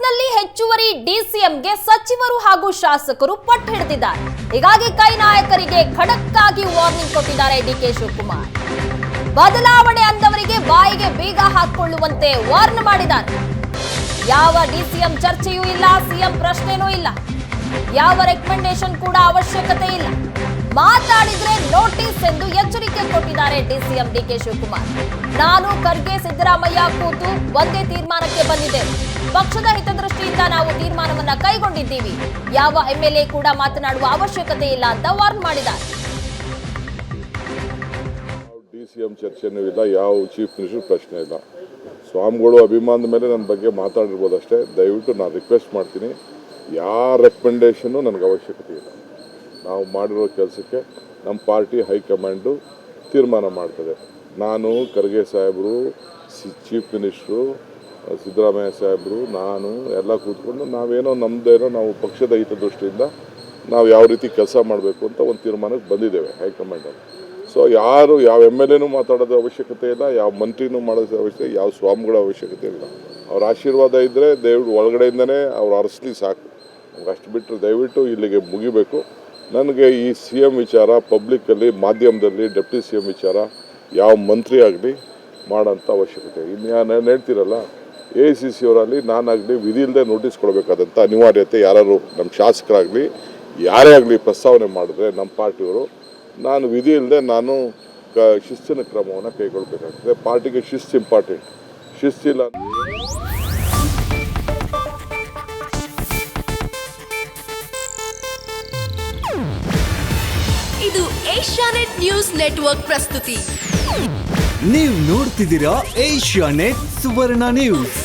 ಬೆಂಗಳೂರಿನಲ್ಲಿ ಹೆಚ್ಚುವರಿ ಡಿಸಿಎಂಗೆ ಸಚಿವರು ಹಾಗೂ ಶಾಸಕರು ಪಟ್ಟು ಹಿಡಿದಿದ್ದಾರೆ. ಹೀಗಾಗಿ ಕೈ ನಾಯಕರಿಗೆ ಖಡಕ್ ಆಗಿ ವಾರ್ನಿಂಗ್ ಕೊಟ್ಟಿದ್ದಾರೆ ಡಿಕೆ ಶಿವಕುಮಾರ್. ಬದಲಾವಣೆ ಅಂದವರಿಗೆ ಬಾಯಿಗೆ ಬೀಗ ಹಾಕಿಕೊಳ್ಳುವಂತೆ ವಾರ್ನ್ ಮಾಡಿದ್ದಾರೆ. ಯಾವ ಡಿಸಿಎಂ ಚರ್ಚೆಯೂ ಇಲ್ಲ, ಸಿಎಂ ಪ್ರಶ್ನೆನೂ ಇಲ್ಲ, ಯಾವ ರೆಕಮೆಂಡೇಶನ್ ಕೂಡ ಅವಶ್ಯಕತೆ ಇಲ್ಲ. ಮಾತಾಡಿದ್ರೆ ನೋಟಿಸ್ ಎಂದು ಎಚ್ಚರಿಕೆ ಕೊಟ್ಟಿದ್ದಾರೆ ಡಿಸಿಎಂ ಡಿಕೆ ಶಿವಕುಮಾರ್. ನಾನು ಖರ್ಗೆ ಸಿದ್ದರಾಮಯ್ಯ ಕೂತು ಒಂದೇ ತೀರ್ಮಾನಕ್ಕೆ ಬಂದಿದ್ದೇವೆ. ಪಕ್ಷದ ಹಿತದೃಷ್ಟಿಯಿಂದ ನಾವು ತೀರ್ಮಾನವನ್ನ ಕೈಗೊಂಡಿದ್ದೀವಿ. ಯಾವ ಎಂಎಲ್ಎ ಕೂಡ ಮಾತನಾಡುವ ಅವಶ್ಯಕತೆ ಇಲ್ಲ ಅಂತ ವಾರ್ನ್ ಮಾಡಿದ್ದಾರೆ. ಡಿಸಿಎಂ ಚರ್ಚೆನೂ ಇಲ್ಲ, ಯಾವ ಚೀಫ್ ಮಿನಿಸ್ಟರ್ ಪ್ರಶ್ನೆ ಇಲ್ಲ. ಸ್ವಾಮಿಗಳು ಅಭಿಮಾನದ ಮೇಲೆ ನನ್ನ ಬಗ್ಗೆ ಮಾತಾಡಿರ್ಬೋದು ಅಷ್ಟೇ. ದಯವಿಟ್ಟು ನಾನು ರಿಕ್ವೆಸ್ಟ್ ಮಾಡ್ತೀನಿ, ಯಾವ ರೆಕಮೆಂಡೇಶನ್ನು ನನಗೆ ಅವಶ್ಯಕತೆ ಇಲ್ಲ. ನಾವು ಮಾಡಿರೋ ಕೆಲಸಕ್ಕೆ ನಮ್ಮ ಪಾರ್ಟಿ ಹೈಕಮಾಂಡು ತೀರ್ಮಾನ ಮಾಡ್ತದೆ. ನಾನು ಖರ್ಗೆ ಸಾಹೇಬರು, ಚೀಫ್ ಮಿನಿಸ್ಟ್ರು ಸಿದ್ದರಾಮಯ್ಯ ಸಾಹೇಬರು, ನಾನು ಎಲ್ಲ ಕೂತ್ಕೊಂಡು ನಾವೇನೋ ನಮ್ಮದೇನೋ ನಾವು ಪಕ್ಷದ ಹಿತದೃಷ್ಟಿಯಿಂದ ನಾವು ಯಾವ ರೀತಿ ಕೆಲಸ ಮಾಡಬೇಕು ಅಂತ ಒಂದು ತೀರ್ಮಾನಕ್ಕೆ ಬಂದಿದ್ದೇವೆ ಹೈಕಮಾಂಡಲ್ಲಿ. ಸೊ ಯಾರು ಯಾವ ಎಮ್.ಎಲ್.ಎನೂ ಮಾತಾಡೋದು ಅವಶ್ಯಕತೆ ಇಲ್ಲ, ಯಾವ ಮಂತ್ರಿನೂ ಮಾಡೋದು ಅವಶ್ಯಕತೆ, ಯಾವ ಸ್ವಾಮಿಗಳ ಅವಶ್ಯಕತೆ ಇಲ್ಲ. ಅವ್ರ ಆಶೀರ್ವಾದ ಇದ್ದರೆ ದಯವಿಟ್ಟು ಒಳಗಡೆಯಿಂದನೇ ಅವ್ರು ಅರಸಲಿ ಸಾಕು. ಅಷ್ಟು ಬಿಟ್ಟರೆ ದಯವಿಟ್ಟು ಇಲ್ಲಿಗೆ ಮುಗಿಬೇಕು. ನನಗೆ ಈ ಸಿ ಎಮ್ ವಿಚಾರ ಪಬ್ಲಿಕ್ಕಲ್ಲಿ ಮಾಧ್ಯಮದಲ್ಲಿ ಡೆಪ್ಟಿ ಸಿ ಎಮ್ ವಿಚಾರ ಯಾವ ಮಂತ್ರಿ ಆಗಲಿ ಮಾಡೋಂಥ ಅವಶ್ಯಕತೆ. ಇನ್ನು ಹೇಳ್ತಿರಲ್ಲ, AICC ಅವರಲ್ಲಿ ನಾನಾಗಲಿ ವಿಧಿ ಇಲ್ಲದೆ ನೋಟಿಸ್ ಕೊಡಬೇಕಾದಂಥ ಅನಿವಾರ್ಯತೆ ಯಾರು ನಮ್ಮ ಶಾಸಕರಾಗಲಿ ಯಾರೇ ಆಗಲಿ ಪ್ರಸ್ತಾವನೆ ಮಾಡಿದ್ರೆ ನಮ್ಮ ಪಾರ್ಟಿಯವರು, ನಾನು ವಿಧಿ ಇಲ್ಲದೆ ನಾನು ಶಿಸ್ತಿನ ಕ್ರಮವನ್ನು ಕೈಗೊಳ್ಳಬೇಕಾಗ್ತದೆ. ಪಾರ್ಟಿಗೆ ಶಿಸ್ತು ಇಂಪಾರ್ಟೆಂಟ್. ಶಿಸ್ತಿಲ್ಲ ಇದು ಏಷ್ಯಾನೆಟ್ ನ್ಯೂಸ್ ನೆಟ್ವರ್ಕ್ ಪ್ರಸ್ತುತಿ. ನೀವು ನೋಡ್ತಿದ್ದೀರಾ ಏಷ್ಯಾನೆಟ್ ಸುವರ್ಣ ನ್ಯೂಸ್.